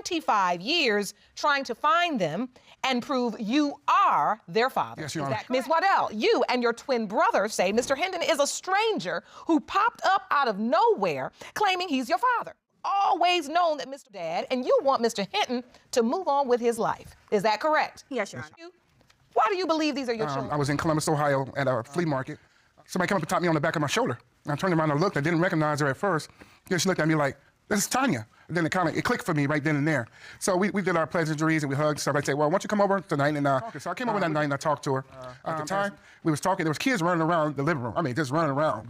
25 years trying to find them and prove you are their father. Yes, Your Honor. Ms. Waddell, you and your twin brother say Mr. Hinton is a stranger who popped up out of nowhere claiming he's your father. Always known that Mr. Dad, and you want Mr. Hinton to move on with his life. Is that correct? Yes, Your Honor. Why do you believe these are your children? I was in Columbus, Ohio at a flea market. Somebody came up and tapped me on the back of my shoulder. I turned around and looked. I didn't recognize her at first. Then she looked at me like, this is Tanya. And then it clicked for me right then and there. So we did our pleasantries and we hugged. So I said, well, why don't you come over tonight and so I came over that night and I talked to her. At the time, we was talking. There was kids running around the living room. I mean, just running around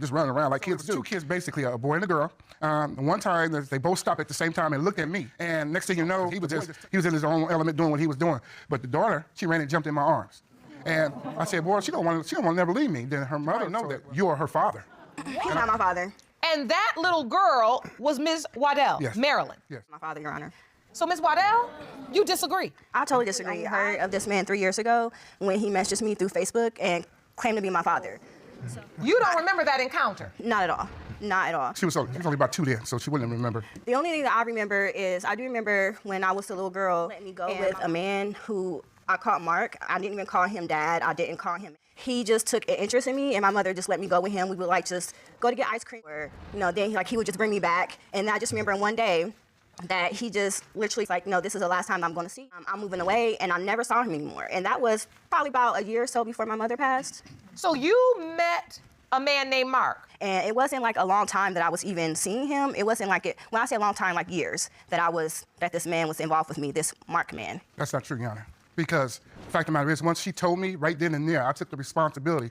like kids do. Two kids, basically, a boy and a girl. One time, they both stopped at the same time and looked at me. And next thing you know, he was in his own element doing what he was doing. But the daughter, she ran and jumped in my arms. And I said, boy, she don't want to never leave me. Then her mother know that you are her father. He's not my father. And that little girl was Ms. Waddell, yes. Marilyn. Yes. My father, Your Honor. So, Ms. Waddell, you disagree? I totally disagree. I heard of this man 3 years ago when he messaged me through Facebook and claimed to be my father. You don't remember that encounter? Not at all. Not at all. She was only about 2 then, so she wouldn't remember. The only thing that I remember is I do remember when I was a little girl, let me go with a man who I called Mark. I didn't even call him Dad. I didn't call him. He just took an interest in me, and my mother just let me go with him. We would just go to get ice cream, or then he would just bring me back. And I just remember one day that he just literally no, this is the last time I'm going to see him. I'm moving away, and I never saw him anymore. And that was probably about a year or so before my mother passed. So you met a man named Mark. And it wasn't like a long time that I was even seeing him. It wasn't like when I say a long time, like years, that this man was involved with me, this Mark man. That's not true, Your Honor. Because the fact of the matter is, once she told me right then and there, I took the responsibility.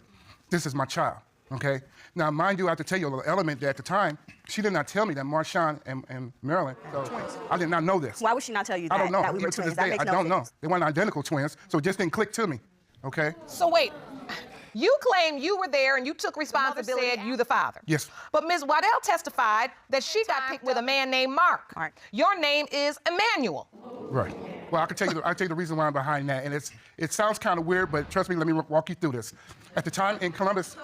This is my child, okay? Now, mind you, I have to tell you a little element that at the time, she did not tell me that Marshawn and Marilyn, so I did not know this. Why would she not tell you that? I don't know. That we were To twins? this day, I don't know. They weren't identical twins, so it just didn't click to me, okay? So wait, you claim you were there and you took responsibility, said you the father. Yes. But Ms. Waddell testified that she got picked with a man named Mark. Your name is Emmanuel. Right. Well, I can tell you the reason why I'm behind that, and it sounds kind of weird, but trust me, let me walk you through this. At the time in Columbus,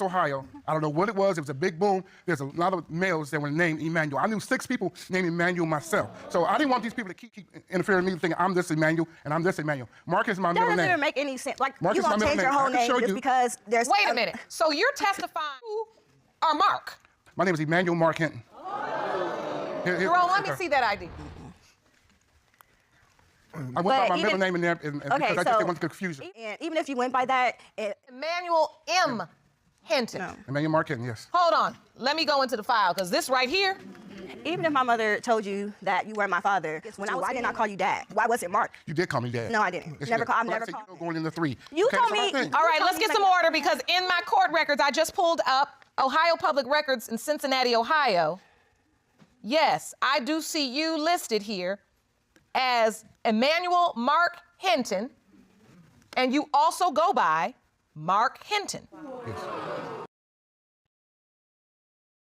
Ohio, I don't know what it was a big boom. There's a lot of males that were named Emmanuel. I knew 6 people named Emmanuel myself. So I didn't want these people to keep interfering with me, thinking I'm this Emmanuel and I'm this Emmanuel. Mark is my middle name. That doesn't even make any sense. Like, Mark you gonna change your whole name just because there's... Wait a minute. So you're testifying who are Mark? My name is Emmanuel Mark Hinton. Jerome, let me see that ID. I went by my middle name in there because I just didn't want the confusion. And even if you went by that... Emmanuel M. Hinton. No. Emmanuel Mark Hinton, yes. Hold on. Let me go into the file, because this right here... Even if my mother told you that you were my father, why didn't I call you Dad? Why was it Mark? You did call me Dad. No, I didn't. Yes, I've never called you going into 3. You told me... All right, let's get some order, because in my court records, I just pulled up Ohio Public Records in Cincinnati, Ohio. Yes, I do see you listed here as Emmanuel Mark Hinton, and you also go by Mark Hinton. Yes.